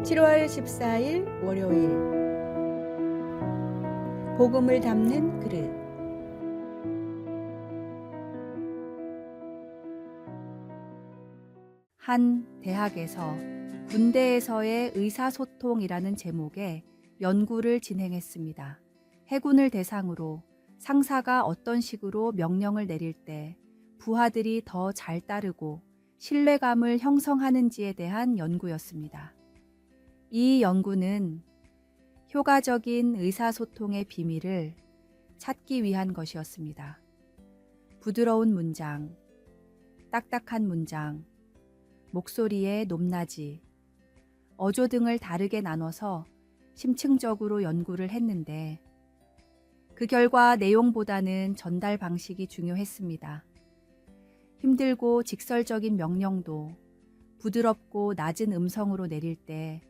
7월 14일 월요일 복음을 담는 그릇. 한 대학에서 군대에서의 의사소통이라는 제목의 연구를 진행했습니다. 해군을 대상으로 상사가 어떤 식으로 명령을 내릴 때 부하들이 더 잘 따르고 신뢰감을 형성하는지에 대한 연구였습니다. 이 연구는 효과적인 의사소통의 비밀을 찾기 위한 것이었습니다. 부드러운 문장, 딱딱한 문장, 목소리의 높낮이, 어조 등을 다르게 나눠서 심층적으로 연구를 했는데 그 결과 내용보다는 전달 방식이 중요했습니다. 힘들고 직설적인 명령도 부드럽고 낮은 음성으로 내릴 때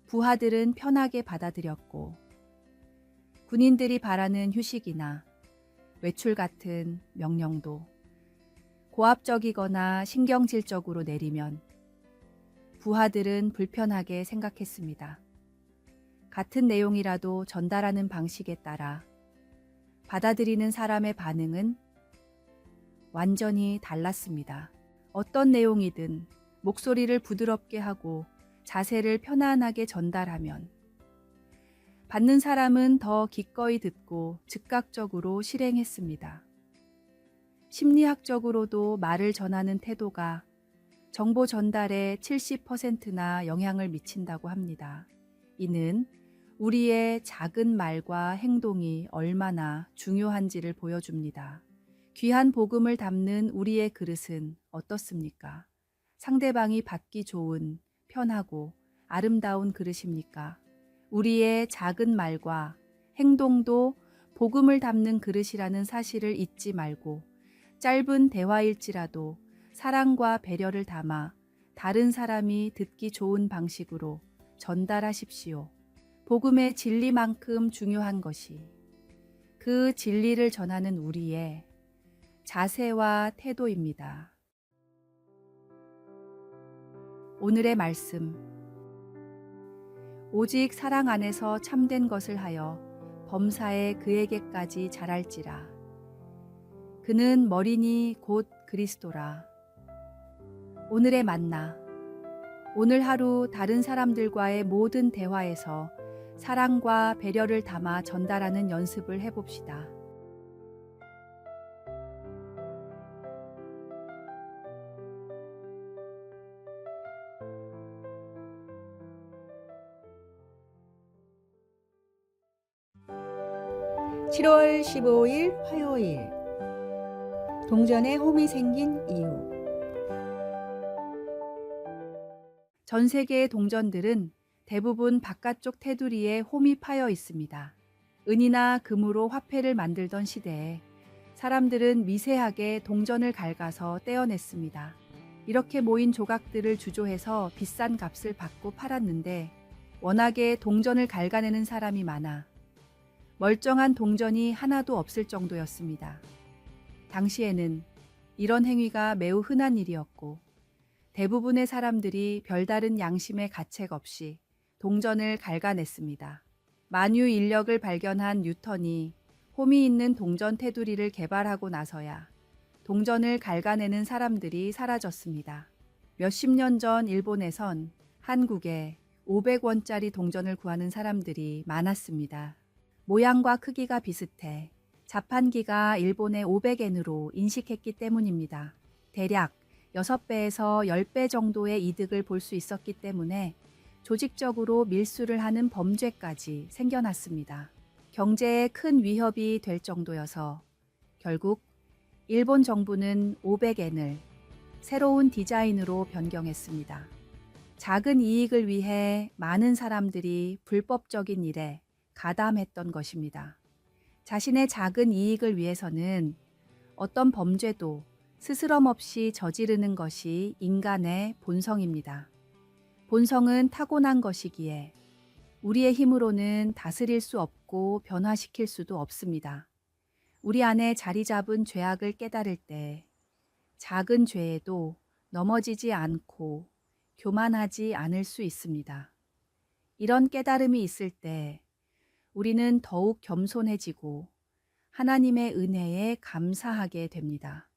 부하들은 편하게 받아들였고 군인들이 바라는 휴식이나 외출 같은 명령도 고압적이거나 신경질적으로 내리면 부하들은 불편하게 생각했습니다. 같은 내용이라도 전달하는 방식에 따라 받아들이는 사람의 반응은 완전히 달랐습니다. 어떤 내용이든 목소리를 부드럽게 하고 자세를 편안하게 전달하면 받는 사람은 더 기꺼이 듣고 즉각적으로 실행했습니다. 심리학적으로도 말을 전하는 태도가 정보 전달의 70%나 영향을 미친다고 합니다. 이는 우리의 작은 말과 행동이 얼마나 중요한지를 보여줍니다. 귀한 복음을 담는 우리의 그릇은 어떻습니까? 상대방이 받기 좋은, 편하고 아름다운 그릇입니까? 우리의 작은 말과 행동도 복음을 담는 그릇이라는 사실을 잊지 말고 짧은 대화일지라도 사랑과 배려를 담아 다른 사람이 듣기 좋은 방식으로 전달하십시오. 복음의 진리만큼 중요한 것이 그 진리를 전하는 우리의 자세와 태도입니다. 오늘의 말씀. 오직 사랑 안에서 참된 것을 하여 범사에 그에게까지 자랄지라. 그는 머리니 곧 그리스도라. 오늘의 만나. 오늘 하루 다른 사람들과의 모든 대화에서 사랑과 배려를 담아 전달하는 연습을 해봅시다. (7월 15일) 화요일 동전에 홈이 생긴 이유. 전 세계의 동전들은 대부분 바깥쪽 테두리에 홈이 파여 있습니다. 은이나 금으로 화폐를 만들던 시대에 사람들은 미세하게 동전을 갉아서 떼어냈습니다. 이렇게 모인 조각들을 주조해서 비싼 값을 받고 팔았는데 워낙에 동전을 갉아내는 사람이 많아 멀쩡한 동전이 하나도 없을 정도였습니다. 당시에는 이런 행위가 매우 흔한 일이었고 대부분의 사람들이 별다른 양심의 가책 없이 동전을 갉아냈습니다. 만유 인력을 발견한 뉴턴이 홈이 있는 동전 테두리를 개발하고 나서야 동전을 갉아내는 사람들이 사라졌습니다. 몇십 년 전 일본에선 한국에 500원짜리 동전을 구하는 사람들이 많았습니다. 모양과 크기가 비슷해 자판기가 일본의 500엔으로 인식했기 때문입니다. 대략 6배에서 10배 정도의 이득을 볼 수 있었기 때문에 조직적으로 밀수를 하는 범죄까지 생겨났습니다. 경제에 큰 위협이 될 정도여서 결국 일본 정부는 500엔을 새로운 디자인으로 변경했습니다. 작은 이익을 위해 많은 사람들이 불법적인 일에 가담했던 것입니다. 자신의 작은 이익을 위해서는 어떤 범죄도 스스럼 없이 저지르는 것이 인간의 본성입니다. 본성은 타고난 것이기에 우리의 힘으로는 다스릴 수 없고 변화시킬 수도 없습니다. 우리 안에 자리 잡은 죄악을 깨달을 때 작은 죄에도 넘어지지 않고 교만하지 않을 수 있습니다. 이런 깨달음이 있을 때 우리는 더욱 겸손해지고 하나님의 은혜에 감사하게 됩니다.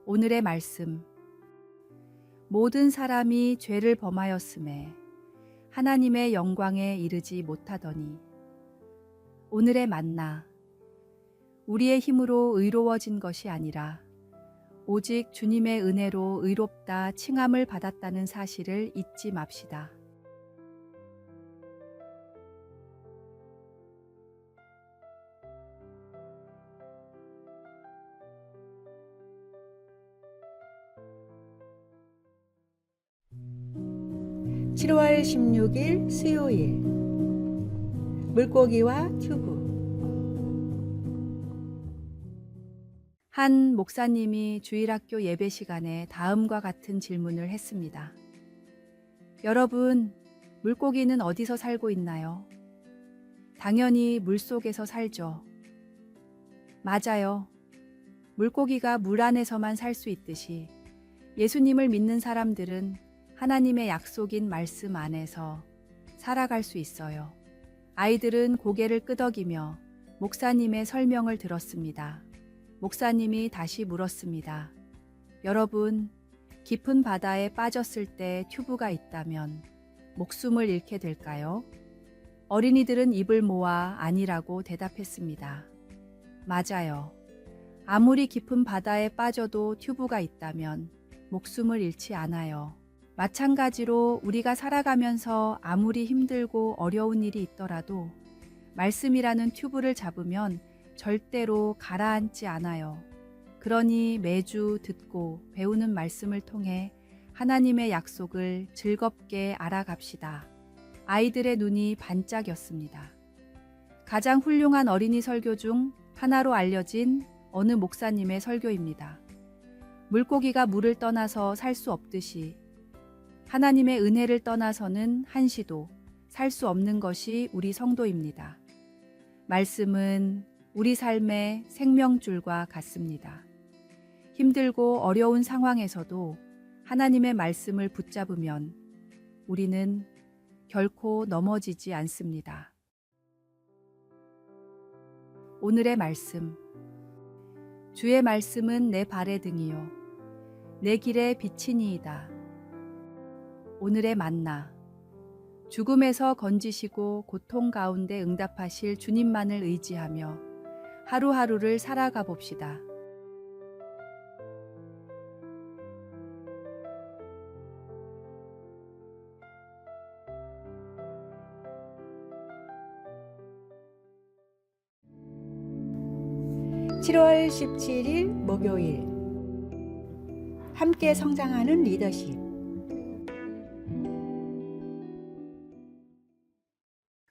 오늘의 말씀. 모든 사람이 죄를 범하였음에 하나님의 영광에 이르지 못하더니. 오늘의 만나. 우리의 힘으로 의로워진 것이 아니라 오직 주님의 은혜로 의롭다 칭함을 받았다는 사실을 잊지 맙시다. (7월 16일) 수요일. 물고기와 튜브. 한 목사님이 주일학교 예배 시간에 다음과 같은 질문을 했습니다. 여러분, 물고기는 어디서 살고 있나요? 당연히 물속에서 살죠. 맞아요. 물고기가 물 안에서만 살 수 있듯이 예수님을 믿는 사람들은 하나님의 약속인 말씀 안에서 살아갈 수 있어요. 아이들은 고개를 끄덕이며 목사님의 설명을 들었습니다. 목사님이 다시 물었습니다. 여러분, 깊은 바다에 빠졌을 때 튜브가 있다면 목숨을 잃게 될까요? 어린이들은 입을 모아 아니라고 대답했습니다. 맞아요. 아무리 깊은 바다에 빠져도 튜브가 있다면 목숨을 잃지 않아요. 마찬가지로 우리가 살아가면서 아무리 힘들고 어려운 일이 있더라도 말씀이라는 튜브를 잡으면 절대로 가라앉지 않아요. 그러니 매주 듣고 배우는 말씀을 통해 하나님의 약속을 즐겁게 알아갑시다. 아이들의 눈이 반짝였습니다. 가장 훌륭한 어린이 설교 중 하나로 알려진 어느 목사님의 설교입니다. 물고기가 물을 떠나서 살 수 없듯이 하나님의 은혜를 떠나서는 한시도 살 수 없는 것이 우리 성도입니다. 말씀은 우리 삶의 생명줄과 같습니다. 힘들고 어려운 상황에서도 하나님의 말씀을 붙잡으면 우리는 결코 넘어지지 않습니다. 오늘의 말씀. 주의 말씀은 내 발의 등이요 내 길의 빛이니이다. 오늘의 만나. 죽음에서 건지시고 고통 가운데 응답하실 주님만을 의지하며 하루하루를 살아가 봅시다. (7월 17일) 목요일. 함께 성장하는 리더십.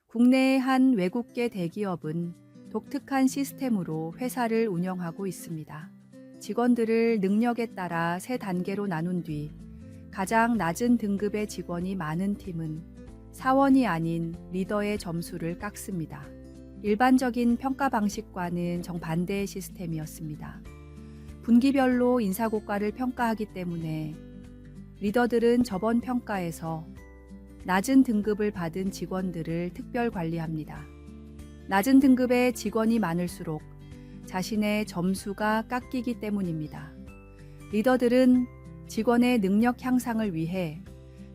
국내의 한 외국계 대기업은 독특한 시스템으로 회사를 운영하고 있습니다. 직원들을 능력에 따라 3단계로 나눈 뒤 가장 낮은 등급의 직원이 많은 팀은 사원이 아닌 리더의 점수를 깎습니다. 일반적인 평가 방식과는 정반대의 시스템이었습니다. 분기별로 인사고과를 평가하기 때문에 리더들은 저번 평가에서 낮은 등급을 받은 직원들을 특별 관리합니다. 낮은 등급의 직원이 많을수록 자신의 점수가 깎이기 때문입니다. 리더들은 직원의 능력 향상을 위해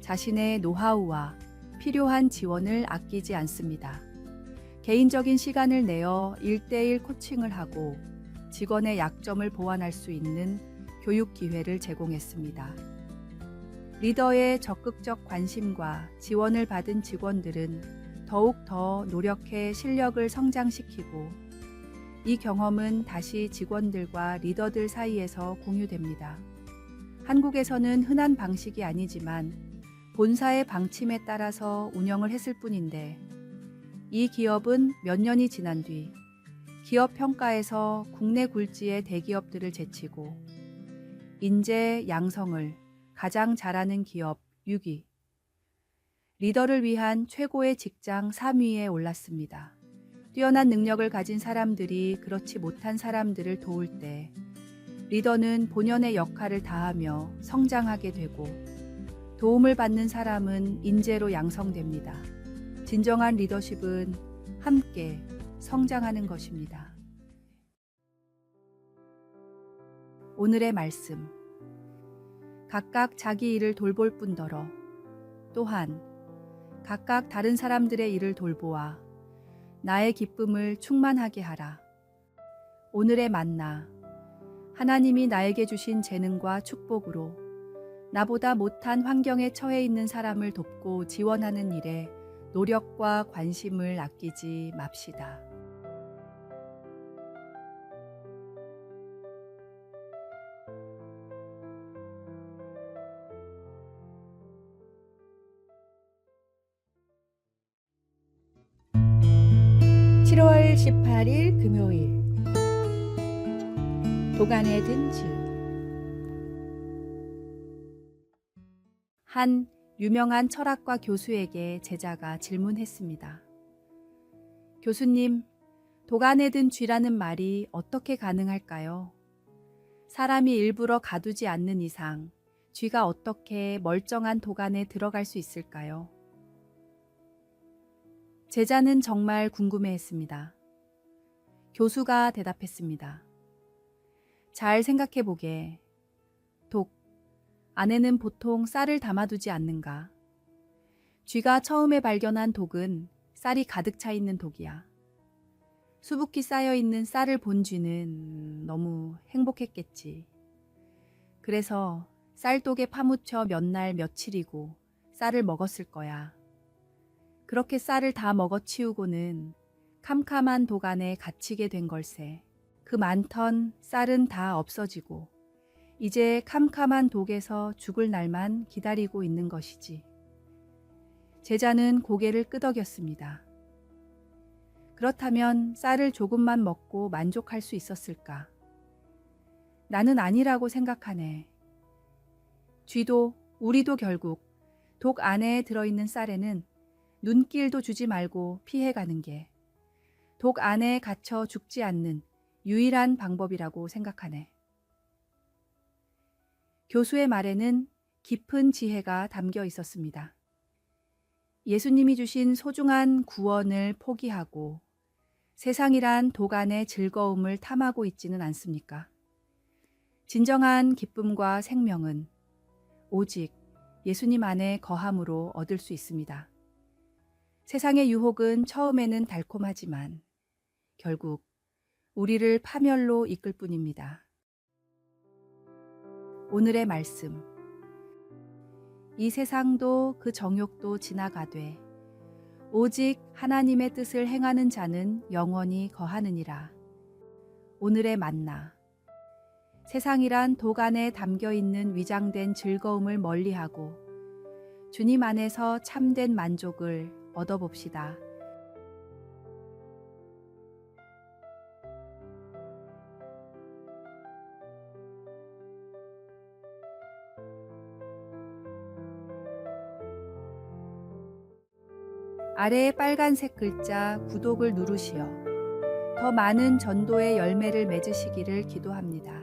자신의 노하우와 필요한 지원을 아끼지 않습니다. 개인적인 시간을 내어 1:1 코칭을 하고 직원의 약점을 보완할 수 있는 교육 기회를 제공했습니다. 리더의 적극적 관심과 지원을 받은 직원들은 더욱 더 노력해 실력을 성장시키고 이 경험은 다시 직원들과 리더들 사이에서 공유됩니다. 한국에서는 흔한 방식이 아니지만 본사의 방침에 따라서 운영을 했을 뿐인데 이 기업은 몇 년이 지난 뒤 기업 평가에서 국내 굴지의 대기업들을 제치고 인재 양성을 가장 잘하는 기업 6위, 리더를 위한 최고의 직장 3위에 올랐습니다. 뛰어난 능력을 가진 사람들이 그렇지 못한 사람들을 도울 때 리더는 본연의 역할을 다하며 성장하게 되고 도움을 받는 사람은 인재로 양성됩니다. 진정한 리더십은 함께 성장하는 것입니다. 오늘의 말씀. 각각 자기 일을 돌볼 뿐더러 또한 각각 다른 사람들의 일을 돌보아 나의 기쁨을 충만하게 하라. 오늘의 만나. 하나님이 나에게 주신 재능과 축복으로 나보다 못한 환경에 처해 있는 사람을 돕고 지원하는 일에 노력과 관심을 아끼지 맙시다. (7월 18일) 금요일. 도간에 든 줄. 한 유명한 철학과 교수에게 제자가 질문했습니다. 교수님, 도간에 든 쥐라는 말이 어떻게 가능할까요? 사람이 일부러 가두지 않는 이상 쥐가 어떻게 멀쩡한 도간에 들어갈 수 있을까요? 제자는 정말 궁금해했습니다. 교수가 대답했습니다. 잘 생각해보게. 독, 안에는 보통 쌀을 담아두지 않는가? 쥐가 처음에 발견한 독은 쌀이 가득 차 있는 독이야. 수북히 쌓여있는 쌀을 본 쥐는 너무 행복했겠지. 그래서 쌀독에 파묻혀 몇 날 며칠이고 쌀을 먹었을 거야. 그렇게 쌀을 다 먹어치우고는 캄캄한 독 안에 갇히게 된 걸세. 그 많던 쌀은 다 없어지고 이제 캄캄한 독에서 죽을 날만 기다리고 있는 것이지. 제자는 고개를 끄덕였습니다. 그렇다면 쌀을 조금만 먹고 만족할 수 있었을까? 나는 아니라고 생각하네. 쥐도 우리도 결국 독 안에 들어있는 쌀에는 눈길도 주지 말고 피해가는 게 독 안에 갇혀 죽지 않는 유일한 방법이라고 생각하네. 교수의 말에는 깊은 지혜가 담겨 있었습니다. 예수님이 주신 소중한 구원을 포기하고 세상이란 독 안의 즐거움을 탐하고 있지는 않습니까? 진정한 기쁨과 생명은 오직 예수님 안에 거함으로 얻을 수 있습니다. 세상의 유혹은 처음에는 달콤하지만 결국 우리를 파멸로 이끌 뿐입니다. 오늘의 말씀. 이 세상도 그 정욕도 지나가되 오직 하나님의 뜻을 행하는 자는 영원히 거하느니라. 오늘의 만나. 세상이란 독 안에 담겨 있는 위장된 즐거움을 멀리하고 주님 안에서 참된 만족을 얻어봅시다. 아래의 빨간색 글자 구독을 누르시어 더 많은 전도의 열매를 맺으시기를 기도합니다.